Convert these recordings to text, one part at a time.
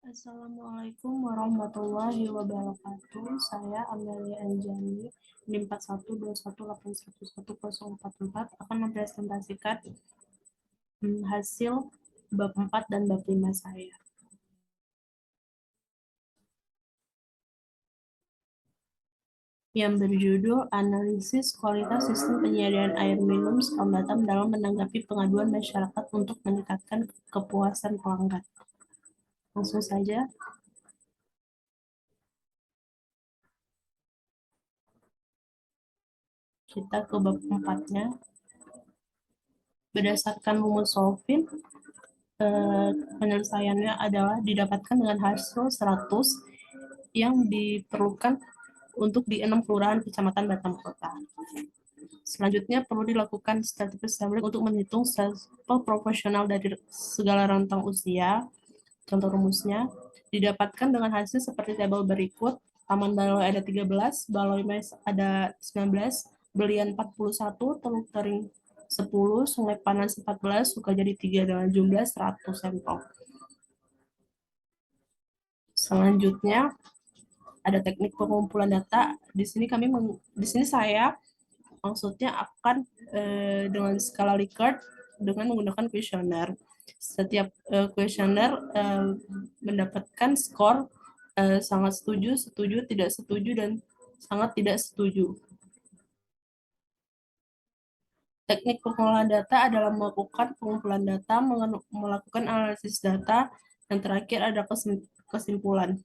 Assalamualaikum warahmatullahi wabarakatuh. Saya Amelia Anjani, NIM 4121811044 akan mempresentasikan hasil bab 4 dan bab 5 saya. Yang berjudul Analisis Kualitas Sistem Penyediaan Air Minum Sekam Batam dalam menanggapi pengaduan masyarakat untuk meningkatkan kepuasan pelanggan. Langsung saja. Kita ke bab 4-nya. Berdasarkan rumus Solvin, penyelesaiannya adalah didapatkan dengan hasil 100 yang diperlukan untuk di 6 kelurahan kecamatan Batam Kota. Selanjutnya perlu dilakukan statistik sampling untuk menghitung sampel proporsional dari segala rentang usia. Contoh rumusnya didapatkan dengan hasil seperti tabel berikut. Taman Baloi ada 13, Baloi Mes ada 19, Belian 41, Teluk Tering 10, Sungai Panas 14, Sukajadi 3 dengan jumlah 100 sampel. Selanjutnya ada teknik pengumpulan data. Di sini saya maksudnya akan dengan skala Likert dengan menggunakan kuesioner. Setiap kuesioner mendapatkan skor sangat setuju, setuju, tidak setuju, dan sangat tidak setuju. Teknik pengolahan data adalah melakukan pengumpulan data, melakukan analisis data, dan terakhir ada kesimpulan.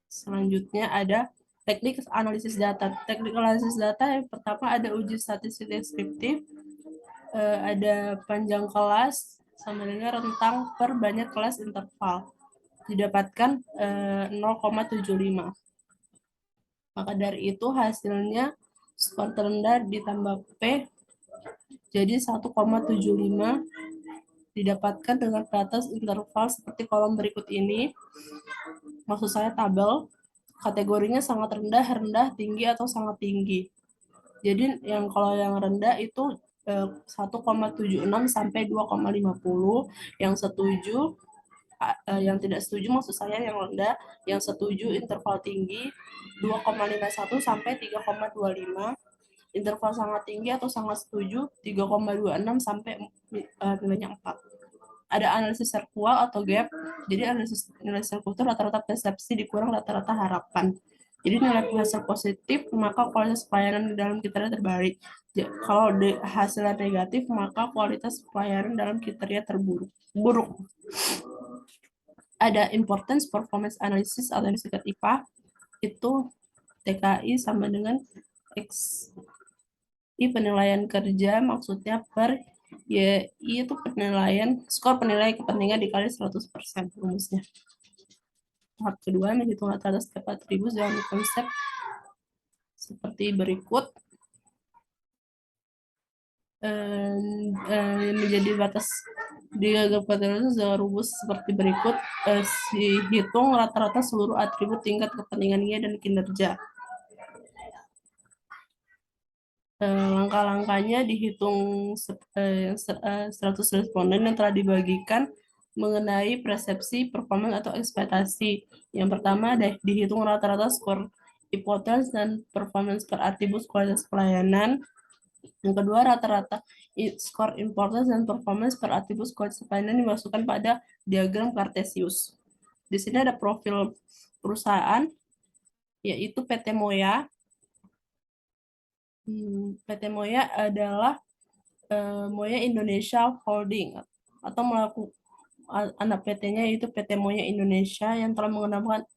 Selanjutnya ada teknik analisis data. Teknik analisis data yang pertama ada uji statistik deskriptif, ada panjang kelas sama dengan rentang per banyak kelas interval. Didapatkan 0,75. Maka dari itu hasilnya skor terendah ditambah P jadi 1,75 didapatkan dengan batas interval seperti kolom berikut ini. Maksud saya tabel. Kategorinya sangat rendah, rendah, tinggi, atau sangat tinggi. Jadi kalau yang rendah itu 1,76 sampai 2,50. Yang setuju, yang tidak setuju maksud saya yang rendah, yang setuju interval tinggi 2,51 sampai 3,25. Interval sangat tinggi atau sangat setuju 3,26 sampai nilainya 4. Ada analisis serkual atau gap. Jadi analisis nilai serkual itu rata-rata persepsi dikurang rata-rata harapan. Jadi nilai hasil positif maka kualitas pelayanan dalam kriteria terbalik. Kalau hasilnya negatif maka kualitas pelayanan dalam kriteria buruk. Ada importance performance analysis atau yang disingkat IPA, itu TKI sama dengan XI penilaian kerja, maksudnya per YI itu skor penilaian kepentingan dikali 100% rumusnya. Tahap kedua menghitung rata-rata setiap atribut dengan konsep seperti berikut. Menjadi batas diagram kategori dengan rumus seperti berikut. Hitung rata-rata seluruh atribut tingkat kepentingannya dan kinerja. Langkah-langkahnya dihitung 100 responden yang telah dibagikan mengenai persepsi, performance, atau ekspektasi. Yang pertama, dihitung rata-rata skor hipotesis dan performance per atribut kualitas pelayanan. Yang kedua, rata-rata skor importance dan performance per atribut kualitas pelayanan dimasukkan pada diagram Cartesius. Di sini ada profil perusahaan, yaitu PT Moya. PT Moya adalah Moya Indonesia Holding atau anak PT-nya yaitu PT Moya Indonesia yang telah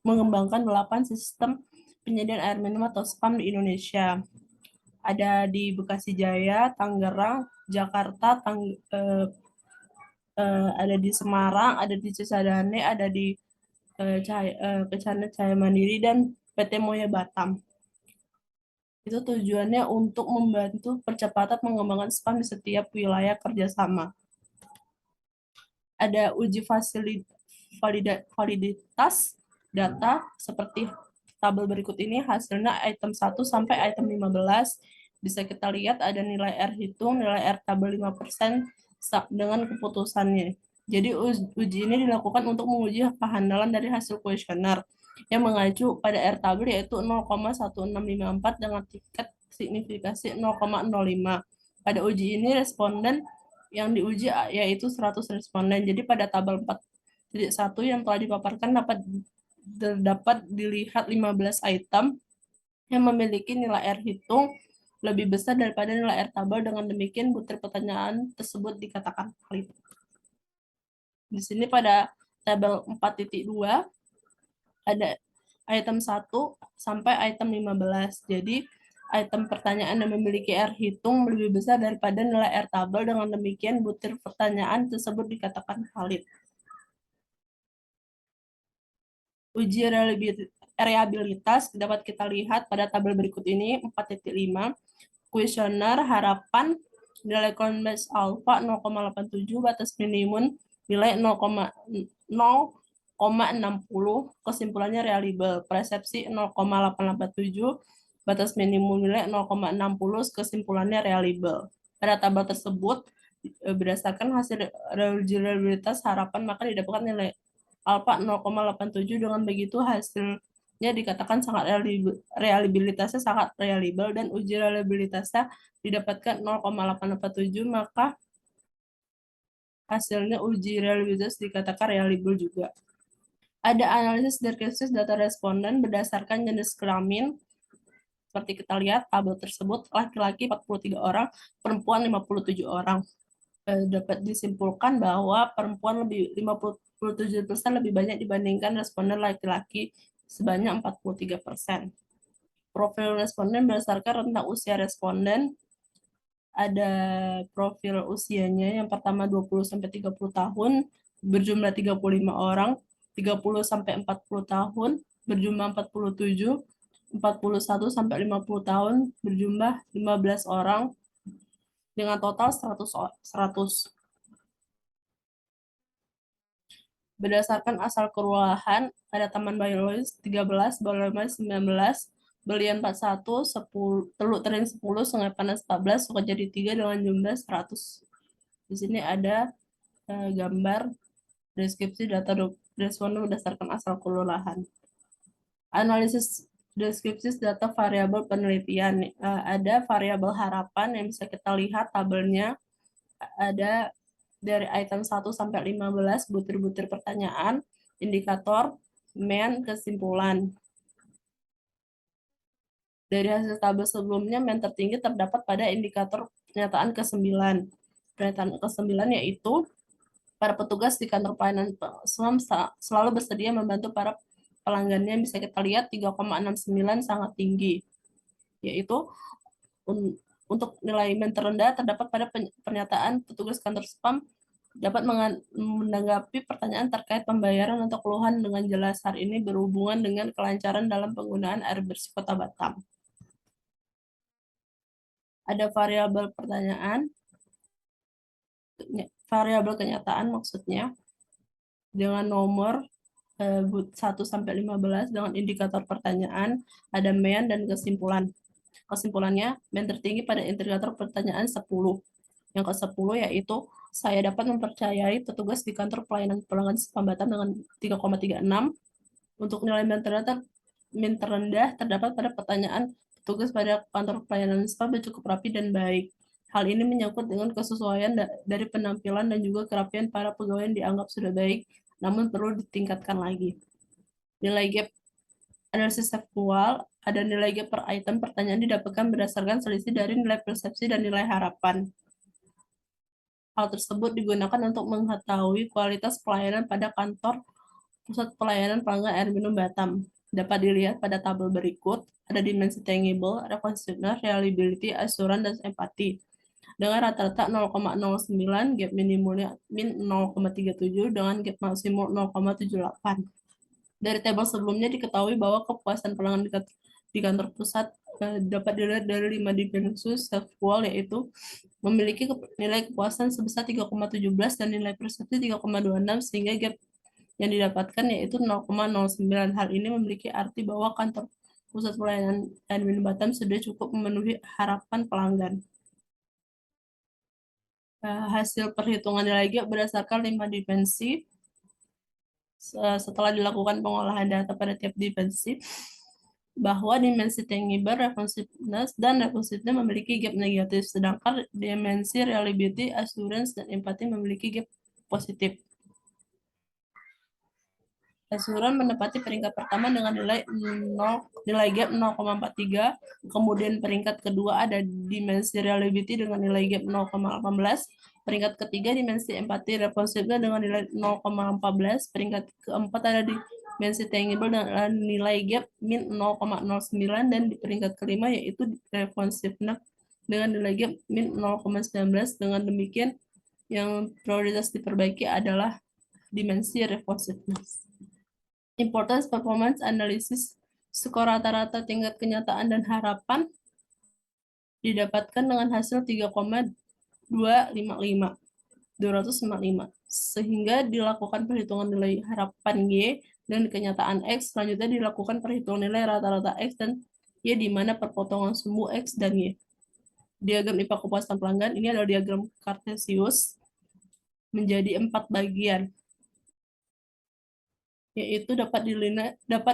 mengembangkan 8 sistem penyediaan air minum atau SPAM di Indonesia. Ada di Bekasi Jaya, Tangerang, Jakarta, ada di Semarang, ada di Cisadane, ada di Kecamatan Cahaya Mandiri, dan PT Moya Batam. Itu tujuannya untuk membantu percepatan pengembangan SPAM di setiap wilayah kerjasama. Ada uji validitas data seperti tabel berikut ini. Hasilnya item 1 sampai item 15. Bisa kita lihat ada nilai R hitung, nilai R tabel 5% dengan keputusannya. Jadi uji ini dilakukan untuk menguji kehandalan dari hasil kuesioner yang mengacu pada R tabel yaitu 0,1654 dengan tingkat signifikasi 0,05. Pada uji ini responden yang diuji yaitu 100 responden. Jadi pada tabel 4.1 yang telah dipaparkan dapat dilihat 15 item yang memiliki nilai R hitung lebih besar daripada nilai R tabel. Dengan demikian butir pertanyaan tersebut dikatakan valid. Di sini pada tabel 4.2 ada item 1 sampai item 15. Jadi item pertanyaan yang memiliki R hitung lebih besar daripada nilai R tabel. Dengan demikian butir pertanyaan tersebut dikatakan valid. Uji reliabilitas dapat kita lihat pada tabel berikut ini 4.5. Kuesioner harapan nilai Convex alpha 0,87, batas minimum nilai 0,60, kesimpulannya reliable. Persepsi 0,887, batas minimum nilai 0,60, kesimpulannya reliable. Pada tabel tersebut, berdasarkan hasil reliabilitas harapan, maka didapatkan nilai alpha 0,87. Dengan begitu hasilnya dikatakan sangat reliabilitasnya sangat reliable dan uji reliabilitasnya didapatkan 0,887, maka hasilnya uji reliabilitas dikatakan reliable juga. Ada analisis deskripsi data responden berdasarkan jenis kelamin. Seperti kita lihat tabel tersebut, laki-laki 43 orang, perempuan 57 orang. Dapat disimpulkan bahwa perempuan 57% lebih banyak dibandingkan responden laki-laki sebanyak 43%. Profil responden berdasarkan rentang usia responden. Ada profil usianya, yang pertama 20-30 tahun, berjumlah 35 orang, 30-40 tahun, berjumlah 47, 41-50 tahun, berjumlah 15 orang, dengan total 100. Berdasarkan asal kelurahan, ada Taman Biologis 13, Balai 19, Belian 41, 10, Teluk Tering 10, Sungai Panas 14, Sukajadi 3 dengan jumlah 100. Di sini ada gambar deskripsi data responden berdasarkan asal kelurahan. Analisis deskripsi data variabel penelitian. Ada variabel harapan yang bisa kita lihat tabelnya. Ada dari item 1 sampai 15 butir-butir pertanyaan, indikator, main, kesimpulan. Dari hasil tabel sebelumnya, main tertinggi terdapat pada indikator pernyataan ke-9. Pernyataan ke-9 yaitu para petugas di kantor pelayanan selalu bersedia membantu para pelanggannya. Bisa kita lihat 3,69 sangat tinggi. Yaitu untuk nilai main terendah terdapat pada pernyataan petugas kantor spam dapat menanggapi pertanyaan terkait pembayaran atau keluhan dengan jelas. Hal ini berhubungan dengan kelancaran dalam penggunaan air bersih Kota Batam. Ada variabel pertanyaan, variabel kenyataan maksudnya, dengan nomor 1-15 dengan indikator pertanyaan, ada main dan kesimpulan. Kesimpulannya, main tertinggi pada indikator pertanyaan 10. Yang ke-10 yaitu saya dapat mempercayai petugas di kantor pelayanan pelanggan spam Batam dengan 3,36. Untuk nilai min terendah terdapat pada pertanyaan petugas pada kantor pelayanan spam cukup rapi dan baik. Hal ini menyangkut dengan kesesuaian dari penampilan dan juga kerapian para pegawai yang dianggap sudah baik, namun perlu ditingkatkan lagi. Nilai gap analisis faktual, ada nilai gap per item pertanyaan didapatkan berdasarkan selisih dari nilai persepsi dan nilai harapan. Hal tersebut digunakan untuk mengetahui kualitas pelayanan pada kantor Pusat Pelayanan Pelanggan Air Minum Batam. Dapat dilihat pada tabel berikut, ada dimensi tangible, ada consumer, reliability, asuran, dan empati. Dengan rata-rata 0,09, gap minimumnya min 0,37, dengan gap maksimum 0,78. Dari tabel sebelumnya diketahui bahwa kepuasan pelanggan di kantor pusat dapat dilihat dari 5 dimensi self-wall, yaitu memiliki nilai kepuasan sebesar 3,17 dan nilai persepsi 3,26, sehingga gap yang didapatkan yaitu 0,09. Hal ini memiliki arti bahwa kantor pusat pelayanan admin Batam sudah cukup memenuhi harapan pelanggan. Hasil perhitungan nilai gap berdasarkan 5 dimensi. Setelah dilakukan pengolahan data pada tiap dimensi, bahwa dimensi tangible, responsiveness, dan responsiveness memiliki gap negatif, sedangkan dimensi reliability, assurance, dan empathy memiliki gap positif. Assurance menempati peringkat pertama dengan nilai gap 0,43, kemudian peringkat kedua ada dimensi reliability dengan nilai gap 0,18, peringkat ketiga dimensi empati responsiveness dengan nilai 0,14, peringkat keempat ada dimensi tangible dengan nilai gap min 0,09, dan di peringkat kelima yaitu responsiveness dengan nilai gap min 0,19. Dengan demikian, yang prioritas diperbaiki adalah dimensi responsiveness. Importance performance analysis, skor rata-rata tingkat kenyataan dan harapan didapatkan dengan hasil 3,255, sehingga dilakukan perhitungan nilai harapan Y dan kenyataan X. Selanjutnya dilakukan perhitungan nilai rata-rata X dan Y di mana perpotongan sumbu X dan Y. Diagram IPA kepuasan pelanggan ini adalah diagram Cartesius menjadi 4 bagian, yaitu dapat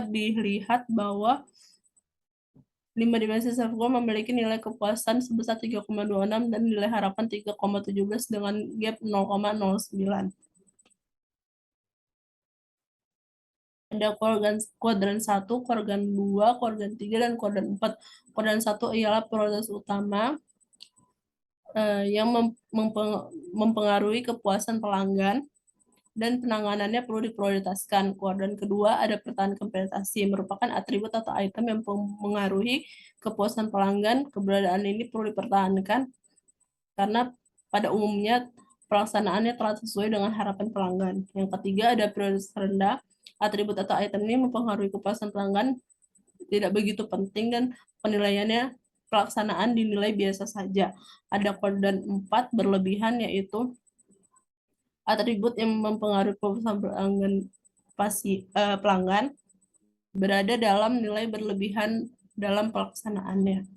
dilihat bahwa 5 dimensi self-score memiliki nilai kepuasan sebesar 3,26 dan nilai harapan 3,17 dengan gap 0,09. Ada kuadran 1, kuadran 2, kuadran 3, dan kuadran 4. Kuadran 1 ialah prioritas utama yang mempengaruhi kepuasan pelanggan dan penanganannya perlu diprioritaskan. Kuadran kedua ada pertahankan prestasi, merupakan atribut atau item yang mengaruhi kepuasan pelanggan. Keberadaan ini perlu dipertahankan karena pada umumnya pelaksanaannya telah sesuai dengan harapan pelanggan. Yang ketiga ada prioritas rendah, atribut atau item ini mempengaruhi kepuasan pelanggan, tidak begitu penting dan penilaiannya pelaksanaan dinilai biasa saja. Ada kuadran 4 berlebihan, yaitu atribut yang mempengaruhi kepuasan pelanggan berada dalam nilai berlebihan dalam pelaksanaannya.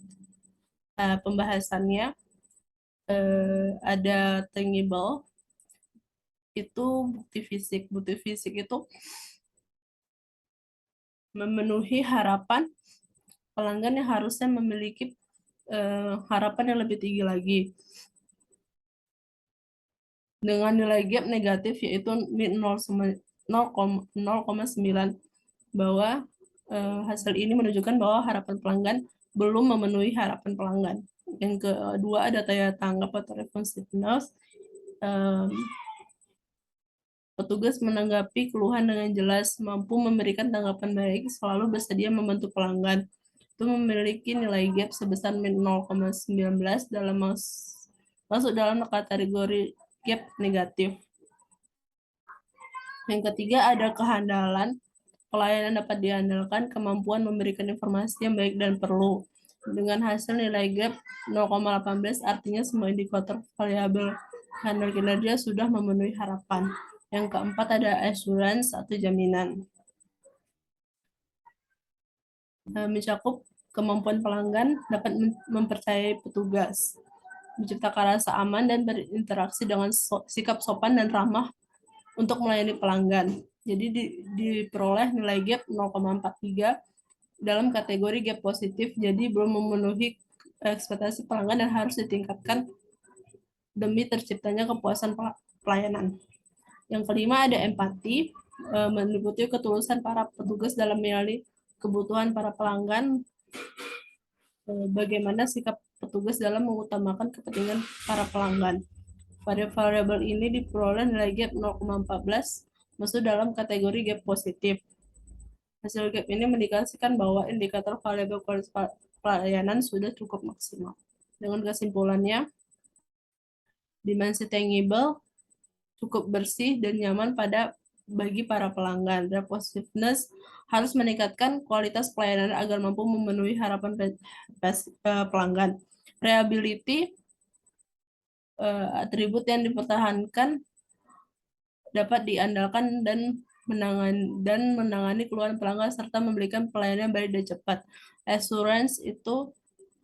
Pembahasannya ada tangible, itu bukti fisik. Bukti fisik itu memenuhi harapan pelanggan yang harusnya memiliki harapan yang lebih tinggi lagi dengan nilai gap negatif yaitu 0,9, bahwa hasil ini menunjukkan bahwa harapan pelanggan belum memenuhi harapan pelanggan. Yang kedua ada daya tanggap atau responsiveness. Petugas menanggapi keluhan dengan jelas, mampu memberikan tanggapan baik, selalu bersedia membantu pelanggan. Itu memiliki nilai gap sebesar 0,19 dalam masuk dalam kategori gap negatif. Yang ketiga ada kehandalan. Pelayanan dapat diandalkan, kemampuan memberikan informasi yang baik dan perlu. Dengan hasil nilai gap 0,18 artinya semua indikator variabel handal kinerja sudah memenuhi harapan. Yang keempat ada assurance atau jaminan. Mencakup kemampuan pelanggan dapat mempercayai petugas, menciptakan rasa aman dan berinteraksi dengan sikap sopan dan ramah untuk melayani pelanggan. Jadi diperoleh nilai gap 0,43 dalam kategori gap positif, jadi belum memenuhi ekspektasi pelanggan dan harus ditingkatkan demi terciptanya kepuasan pelayanan. Yang kelima ada empati, meliputi ketulusan para petugas dalam melayani kebutuhan para pelanggan, bagaimana sikap petugas dalam mengutamakan kepentingan para pelanggan. Pada variabel ini diperoleh nilai gap 0,14 masuk dalam kategori gap positif. Hasil gap ini mendikasikan bahwa indikator variabel kualitas pelayanan sudah cukup maksimal. Dengan kesimpulannya, dimensi tangible cukup bersih dan nyaman bagi para pelanggan. Responsiveness harus meningkatkan kualitas pelayanan agar mampu memenuhi harapan pelanggan. Reliability, atribut yang dipertahankan dapat diandalkan dan menangani keluhan pelanggan serta memberikan pelayanan baik dan cepat. Assurance itu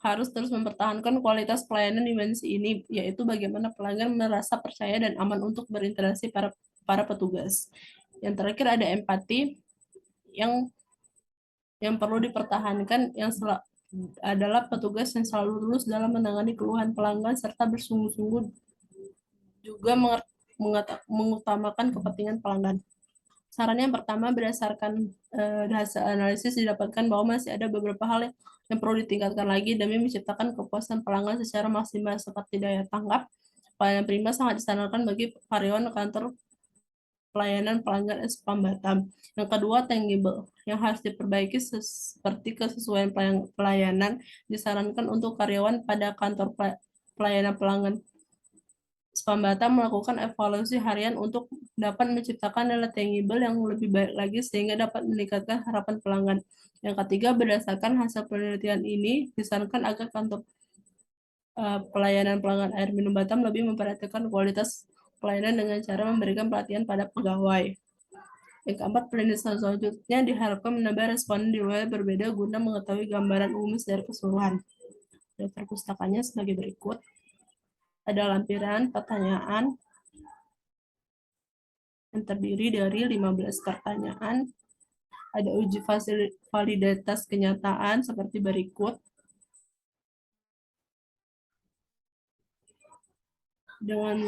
harus terus mempertahankan kualitas pelayanan dimensi ini, yaitu bagaimana pelanggan merasa percaya dan aman untuk berinteraksi para petugas. Yang terakhir ada empati yang perlu dipertahankan adalah petugas yang selalu lurus dalam menangani keluhan pelanggan serta bersungguh-sungguh juga mengutamakan kepentingan pelanggan. Sarannya yang pertama, berdasarkan hasil analisis didapatkan bahwa masih ada beberapa hal yang perlu ditingkatkan lagi demi menciptakan kepuasan pelanggan secara maksimal, seperti daya tanggap. Pelayanan prima sangat disarankan bagi karyawan kantor pelayanan pelanggan spam Batam. Yang kedua, tangible yang harus diperbaiki seperti kesesuaian pelayanan disarankan untuk karyawan pada kantor pelayanan pelanggan Spam Batam melakukan evaluasi harian untuk dapat menciptakan nilai tangible yang lebih baik lagi sehingga dapat meningkatkan harapan pelanggan. Yang ketiga, berdasarkan hasil penelitian ini, disarankan agar kantor pelayanan pelanggan air minum Batam lebih memperhatikan kualitas pelayanan dengan cara memberikan pelatihan pada pegawai. Yang keempat, penindasan selanjutnya diharapkan menambah responden di wilayah berbeda guna mengetahui gambaran umum dari keseluruhan. Daftar pustakanya sebagai berikut. Ada lampiran pertanyaan yang terdiri dari 15 pertanyaan. Ada uji validitas kenyataan seperti berikut. Dengan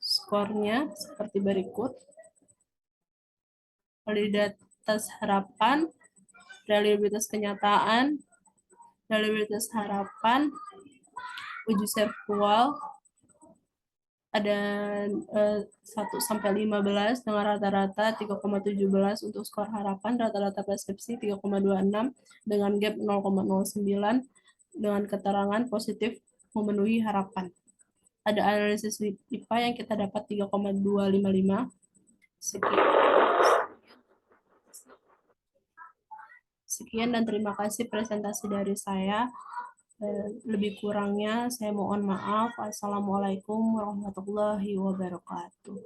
skornya seperti berikut. Validitas harapan, reliabilitas kenyataan, reliabilitas harapan, uji virtual, ada 1-15 dengan rata-rata 3,17 untuk skor harapan, rata-rata persepsi 3,26 dengan gap 0,09 dengan keterangan positif memenuhi harapan. Ada analisis IPA yang kita dapat 3,255. Sekian dan terima kasih presentasi dari saya. Lebih kurangnya saya mohon maaf. Assalamualaikum warahmatullahi wabarakatuh.